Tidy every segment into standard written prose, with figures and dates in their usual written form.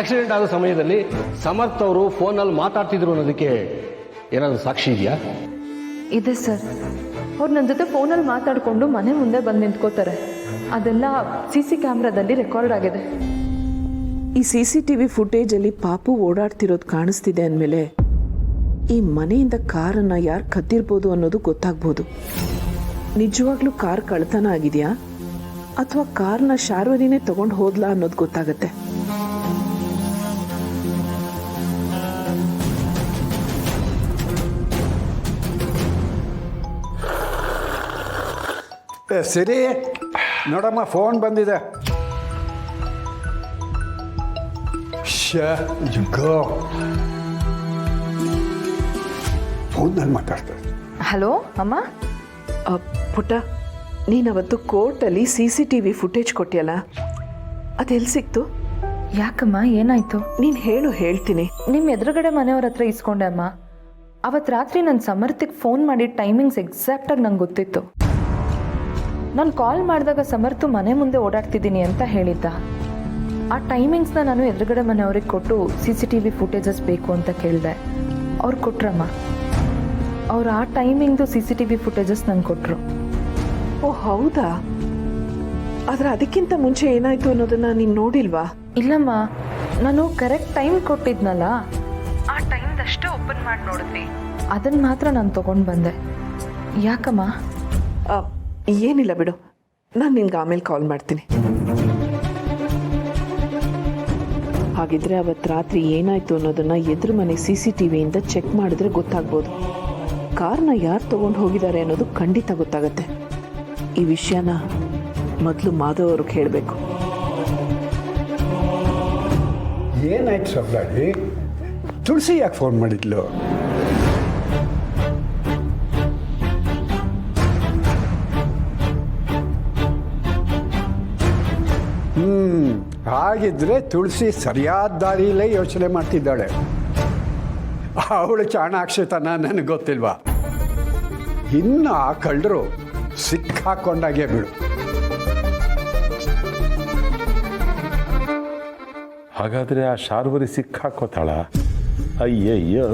Accident ಆದ ಸಮಯದಲ್ಲಿ ಸಮರ್ಥ್ ಅವರು ಫೋನಲ್ಲಿ ಮಾತಾಡ್ತಿದ್ರು ಅನ್ನೋದಕ್ಕೆ ಏನಾದರೂ ಸಾಕ್ಷಿ ಇದೆಯಾ? ಇದೆ ಸರ್. ಅವ್ರು ನನ್ನ ಜೊತೆ ಫೋನಲ್ಲಿ ಮಾತಾಡಿಕೊಂಡು ಮನೆ ಮುಂದೆ ಬಂದು ನಿಂತ್ಕೋತಾರೆ. ಅದೆಲ್ಲ CC ಕ್ಯಾಮ್ರಾದಲ್ಲಿ ರೆಕಾರ್ಡ್ ಆಗಿದೆ. ಈ CCTV ಫುಟೇಜಲ್ಲಿ ಪಾಪು ಓಡಾಡ್ತಿರೋದು ಕಾಣಿಸ್ತಿದೆ ಅಂದಮೇಲೆ ಈ ಮನೆಯಿಂದ ಕಾರನ್ನು ಯಾರು ಕದ್ದಿರ್ಬೋದು ಅನ್ನೋದು ಗೊತ್ತಾಗ್ಬೋದು. ನಿಜವಾಗ್ಲೂ ಕಾರ್ ಕಳ್ತನ ಆಗಿದೆಯಾ ಅಥವಾ ಕಾರ್ನ ಶಾರ್ವರಿನೇ ತಗೊಂಡು ಹೋದ್ಲಾ ಅನ್ನೋದು ಗೊತ್ತಾಗತ್ತೆ. ಸರಿ ನೋಡಮ್ಮ, ಫೋನ್ ಬಂದಿದೆ. ಫೋನಲ್ಲಿ ಮಾತಾಡ್ತಾರೆ. ಹಲೋ ಅಮ್ಮ. ಪುಟ್ಟ, ನೀನವತ್ತು ಕೋರ್ಟಲ್ಲಿ CCTV ಫುಟೇಜ್ ಕೊಟ್ಟಿಯಲ್ಲ, ಅದೆಲ್ಲಿ ಸಿಕ್ತು? ಯಾಕಮ್ಮ, ಏನಾಯ್ತು? ನೀನು ಹೇಳ್ತೀನಿ. ನಿಮ್ಮ ಎದುರುಗಡೆ ಮನೆಯವ್ರ ಹತ್ರ ಇಸ್ಕೊಂಡೆ ಅಮ್ಮ. ಅವತ್ತು ರಾತ್ರಿ ನನ್ನ ಸಮರ್ಥಿಗೆ ಫೋನ್ ಮಾಡಿ ಟೈಮಿಂಗ್ಸ್ ಎಕ್ಸಾಕ್ಟಾಗಿ ನಂಗೆ ಗೊತ್ತಿತ್ತು. ನಾನು ಕಾಲ್ ಮಾಡಿದಾಗ ಸಮರ್ಥು ಮನೆ ಮುಂದೆ ಓಡಾಡ್ತಿದ್ದೀನಿ ಅಂತ ಹೇಳಿದ್ದ. ಆ ಟೈಮಿಂಗ್ಸ್ನ ನಾನು ಎದುರುಗಡೆ ಮನೆಯವ್ರಿಗೆ ಕೊಟ್ಟು CCTV ಫುಟೇಜಸ್ ಬೇಕು ಅಂತ ಕೇಳಿದೆ. ಅವ್ರು ಕೊಟ್ರಮ್ಮ. ಅವ್ರು ಆ ಟೈಮಿಂಗ್ದು CCTV ಫುಟೇಜಸ್ ನಂಗೆ ಕೊಟ್ಟರು. ಓ ಹೌದಾ? ಆದರೆ ಅದಕ್ಕಿಂತ ಮುಂಚೆ ಏನಾಯ್ತು ಅನ್ನೋದನ್ನ ನೀನು ನೋಡಿಲ್ವಾ? ಇಲ್ಲಮ್ಮ, ನಾನು ಕರೆಕ್ಟ್ ಟೈಮ್ ಕೊಟ್ಟಿದ್ನಲ್ಲ, ಆ ಟೈಮ್ದಷ್ಟೇ ಓಪನ್ ಮಾಡಿ ನೋಡಿದ್ವಿ. ಅದನ್ನು ಮಾತ್ರ ನಾನು ತೊಗೊಂಡು ಬಂದೆ. ಯಾಕಮ್ಮ? ಏನಿಲ್ಲ ಬಿಡು, ನಾನು ನಿನ್ಗೆ ಆಮೇಲೆ ಕಾಲ್ ಮಾಡ್ತೀನಿ. ಹಾಗಿದ್ರೆ ಅವತ್ತು ರಾತ್ರಿ ಏನಾಯ್ತು ಅನ್ನೋದನ್ನ ಎದುರು ಮನೆ CCTVಯಿಂದ ಚೆಕ್ ಮಾಡಿದ್ರೆ ಗೊತ್ತಾಗ್ಬೋದು. ಕಾರ್ನ ಯಾರು ತಗೊಂಡು ಹೋಗಿದ್ದಾರೆ ಅನ್ನೋದು ಖಂಡಿತ ಗೊತ್ತಾಗತ್ತೆ. ಈ ವಿಷಯನ ಮೊದಲು ಮಾಧವ್ ಅವ್ರಿಗೆ ಹೇಳಬೇಕು. ಏನಾಯ್ತು ಸಬ್ಲಾಡಿ? ತುಳಸಿ ಯಾಕೆ ಫೋನ್ ಮಾಡಿದ್ಲು? ಹಾಗಿದ್ರೆ ತುಳಸಿ ಸರಿಯಾದ ದಾರಿಯಲ್ಲೇ ಯೋಚನೆ ಮಾಡ್ತಿದ್ದಾಳೆ. ಅವಳು ಚಾಣಾಕ್ಷತನ ನನಗೆ ಗೊತ್ತಿಲ್ವಾ? ಇನ್ನು ಆ ಕಳ್ಳರು ಸಿಕ್ಕಾಕೊಂಡಾಗೆ ಬಿಡು. ಹಾಗಾದರೆ ಆ ಶಾರ್ವರಿ ಸಿಕ್ಕಾಕೋತಾಳ? ಅಯ್ಯಯ್ಯೋ,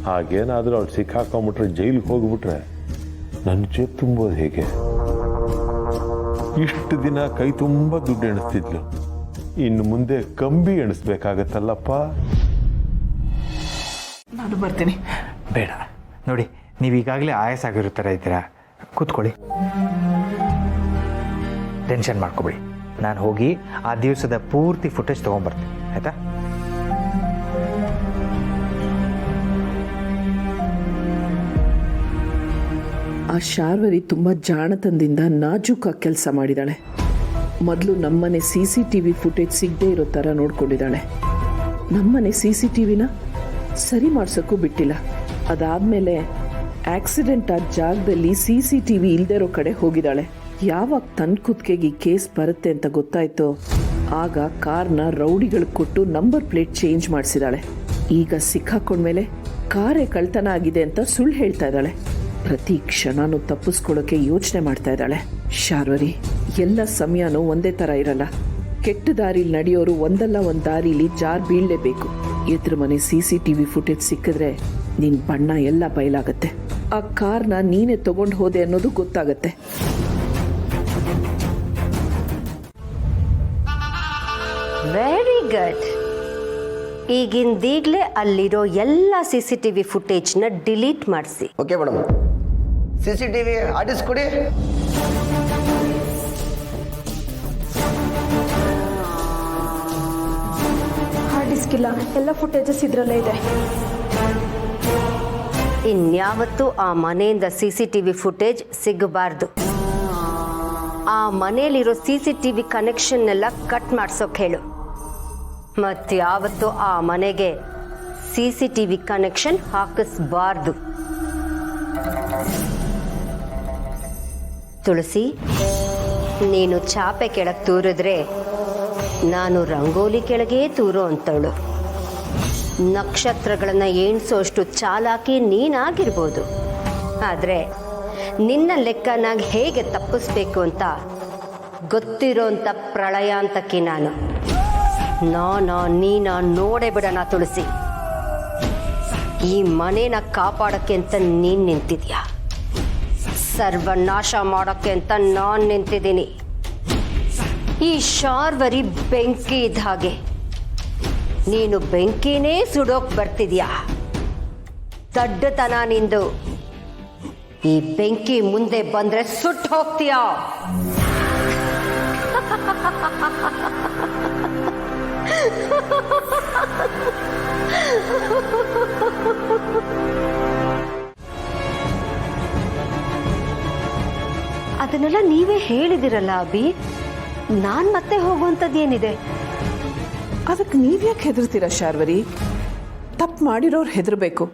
ಹಾಗೇನಾದರೂ ಅವಳು ಸಿಕ್ಕಾಕೊಂಬಿಟ್ರೆ ಜೈಲಿಗೆ ಹೋಗ್ಬಿಟ್ರೆ ನನ್ನ ಜೇಬು ತುಂಬೋದು ಹೇಗೆ? ಇಷ್ಟು ದಿನ ಕೈ ತುಂಬ ದುಡ್ಡು ಎಣಿಸ್ತಿದ್ಲು, ಇನ್ನು ಮುಂದೆ ಕಂಬಿ ಎಣಿಸ್ಬೇಕಾಗತ್ತಲ್ಲಪ್ಪ. ನಾನು ಬರ್ತೀನಿ. ಬೇಡ ನೋಡಿ, ನೀವು ಈಗಾಗಲೇ ಆಯಾಸ ಆಗಿರೋ ಥರ ಇದ್ದೀರಾ, ಕೂತ್ಕೊಳ್ಳಿ. ಟೆನ್ಷನ್ ಮಾಡ್ಕೊಬೇಡಿ, ನಾನು ಹೋಗಿ ಆ ದಿವಸದ ಪೂರ್ತಿ ಫುಟೇಜ್ ತೊಗೊಂಬರ್ತೀನಿ, ಆಯಿತಾ? ಆ ಶಾರ್ವರಿ ತುಂಬ ಜಾಣತನದಿಂದ ನಾಜೂಕಾಗಿ ಕೆಲಸ ಮಾಡಿದ್ದಾಳೆ. ಮೊದಲು ನಮ್ಮನೆ CCTV ಫುಟೇಜ್ ಸಿಗದೆ ಇರೋ ಥರ ನೋಡ್ಕೊಂಡಿದ್ದಾಳೆ. ನಮ್ಮನೆ CCTVನ ಸರಿ ಮಾಡ್ಸೋಕ್ಕೂ ಬಿಟ್ಟಿಲ್ಲ. ಅದಾದಮೇಲೆ ಆಕ್ಸಿಡೆಂಟ್ ಆದ ಜಾಗದಲ್ಲಿ CCTV ಇಲ್ಲದೆ ಇರೋ ಕಡೆ ಹೋಗಿದ್ದಾಳೆ. ಯಾವಾಗ ತನ್ನ ಕುತ್ತಿಗೆಗೆ ಕೇಸ್ ಬರುತ್ತೆ ಅಂತ ಗೊತ್ತಾಯ್ತೋ ಆಗ ಕಾರ್ನ ರೌಡಿಗಳಿಗೆ ಕೊಟ್ಟು ನಂಬರ್ ಪ್ಲೇಟ್ ಚೇಂಜ್ ಮಾಡಿಸಿದಾಳೆ. ಈಗ ಸಿಕ್ಕಾಕೊಂಡ್ಮೇಲೆ ಕಾರೇ ಕಳ್ತನ ಆಗಿದೆ ಅಂತ ಸುಳ್ಳು ಹೇಳ್ತಾ ಇದ್ದಾಳೆ. ಪ್ರತಿ ಕ್ಷಣನೂ ತಪ್ಪಿಸ್ಕೊಳ್ಳೋಕೆ ಯೋಚನೆ ಮಾಡ್ತಾ ಇದ್ದಾಳೆ. ಶಾರ್ವರಿ, ಎಲ್ಲ ಸಮಯನೂ ಒಂದೇ ಥರ ಇರಲ್ಲ. ಕೆಟ್ಟ ದಾರಿಲಿ ನಡೆಯೋರು ಒಂದಲ್ಲ ಒಂದು ದಾರಿಲಿ ಜಾರ್ ಬೀಳಲೇಬೇಕು. ಎದುರು ಮನೆ CCTV ಫುಟೇಜ್ ಸಿಕ್ಕಿದ್ರೆ ನಿನ್ ಬಣ್ಣ ಎಲ್ಲ ಬಯಲಾಗತ್ತೆ. ಆ ಕಾರ್ನ ನೀನೇ ತಗೊಂಡು ಹೋದೆ ಅನ್ನೋದು ಗೊತ್ತಾಗತ್ತೆ. Very good. ಈಗಿಂದೀಗಲೇ ಅಲ್ಲಿರೋ ಎಲ್ಲ CCTV ಫುಟೇಜ್ನ ಡಿಲೀಟ್ ಮಾಡಿಸಿ. Okay madam. CCTV ಆಡಿಸ್ಕೊಡಿ. ಹಾರ್ಡ್ ಡಿಸ್ಕ್ ಇಲ್ಲ, ಎಲ್ಲ ಫುಟೇಜಸ್ ಇದರಲ್ಲೇ ಇದೆ. ಇನ್ಯಾವತ್ತೂ ಆ ಮನೆಯಿಂದ CCTV ಫುಟೇಜ್ ಸಿಗಬಾರ್ದು. ಆ ಮನೆಯಲ್ಲಿರೋ CCTV ಕನೆಕ್ಷನ್ನೆಲ್ಲ ಕಟ್ ಮಾಡ್ಸೋಕೆ ಹೇಳು. ಮತ್ಯಾವತ್ತೂ ಆ ಮನೆಗೆ CCTV ಕನೆಕ್ಷನ್ ಹಾಕಿಸ್ಬಾರ್ದು. ತುಳಸಿ, ನೀನು ಚಾಪೆ ಕೆಳಗೆ ತೂರಿದ್ರೆ ನಾನು ರಂಗೋಲಿ ಕೆಳಗೆ ತೂರೋ ಅಂತವಳು. ನಕ್ಷತ್ರಗಳನ್ನು ಎಣಿಸೋಷ್ಟು ಚಾಲಾಕಿ ನೀನಾಗಿರ್ಬೋದು, ಆದರೆ ನಿನ್ನ ಲೆಕ್ಕನಾಗ ಹೇಗೆ ತಪ್ಪಿಸ್ಬೇಕು ಅಂತ ಗೊತ್ತಿರೋಂಥ ಪ್ರಳಯಾಂತಕಿ ನಾನು. ನೀನ ನೋಡೇ ಬಿಡೋಣ ತುಳಸಿ. ಈ ಮನೇನ ಕಾಪಾಡಕ್ಕೆ ಅಂತ ನೀನ್ ನಿಂತಿದ್ಯಾ, ಸರ್ವನಾಶ ಮಾಡೋಕ್ಕೆ ಅಂತ ನಾನ್ ನಿಂತಿದ್ದೀನಿ. ಈ ಶಾರ್ವರಿ ಬೆಂಕಿ ಇದ್ದ ಹಾಗೆ, ನೀನು ಬೆಂಕಿನೇ ಸುಡೋಕ್ ಬರ್ತಿದ್ಯಾ. ದಡ್ಡತನ ನಿಂದು. ಈ ಬೆಂಕಿ ಮುಂದೆ ಬಂದ್ರೆ ಸುಟ್ಟು ಹೋಗ್ತೀಯಾ. ಅದನ್ನೆಲ್ಲ ನೀವೇ ಹೇಳಿದಿರಲ್ಲ ಅಭಿ, ನಾನ್ ಮತ್ತೆ ಹೋಗುವಂಥದ್ದೇನಿದೆ? ಅದಕ್ಕೆ ನೀವ್ಯಾಕೆ ಹೆದರ್ತೀರಾ ಶಾರ್ವರಿ? ತಪ್ಪು ಮಾಡಿರೋರು ಹೆದರ್ಬೇಕು.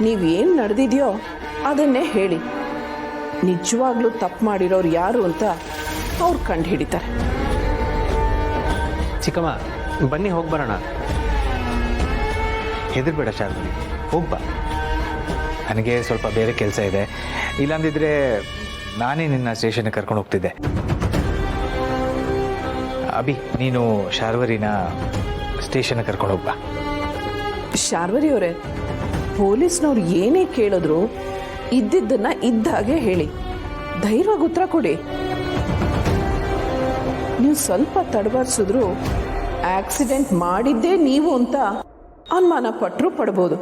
ನೀವೇನು ನಡೆದಿದೆಯೋ ಅದನ್ನೇ ಹೇಳಿ. ನಿಜವಾಗ್ಲೂ ತಪ್ಪು ಮಾಡಿರೋರು ಯಾರು ಅಂತ ಅವ್ರು ಕಂಡು ಹಿಡಿತಾರೆ. ಚಿಕ್ಕಮ್ಮ ಬನ್ನಿ ಹೋಗ್ಬರೋಣ. ಹೆದರ್ಬೇಡ ಶಾರ್ವರಿ, ಹೋಗ್ಬಾ. ನನಗೆ ಸ್ವಲ್ಪ ಬೇರೆ ಕೆಲಸ ಇದೆ, ಇಲ್ಲಾಂದಿದ್ರೆ ನಾನೇ ನಿನ್ನ ಸ್ಟೇಷನ್ಗೆ ಕರ್ಕೊಂಡು ಹೋಗ್ತಿದ್ದೆ. ಅಭಿ, ನೀನು ಶಾರ್ವರಿನ ಸ್ಟೇಷನ್ಗೆ ಕರ್ಕೊಂಡು ಹೋಗ್ಬಾ. ಶಾರ್ವರಿ ಅವರೇ, ಪೊಲೀಸ್ನವ್ರು ಏನೇ ಕೇಳಿದ್ರು ಇದ್ದಿದ್ದನ್ನ ಇದ್ದ ಹಾಗೆ ಹೇಳಿ, ಧೈರ್ಯವಾಗಿ ಉತ್ತರ ಕೊಡಿ. ನೀವು ಸ್ವಲ್ಪ ತಡಬಾರ್ಸಿದ್ರು ಆಕ್ಸಿಡೆಂಟ್ ಮಾಡಿದ್ದೇ ನೀವು ಅಂತ ಅನುಮಾನ ಪಟ್ಟರು ಪಡ್ಬೋದು.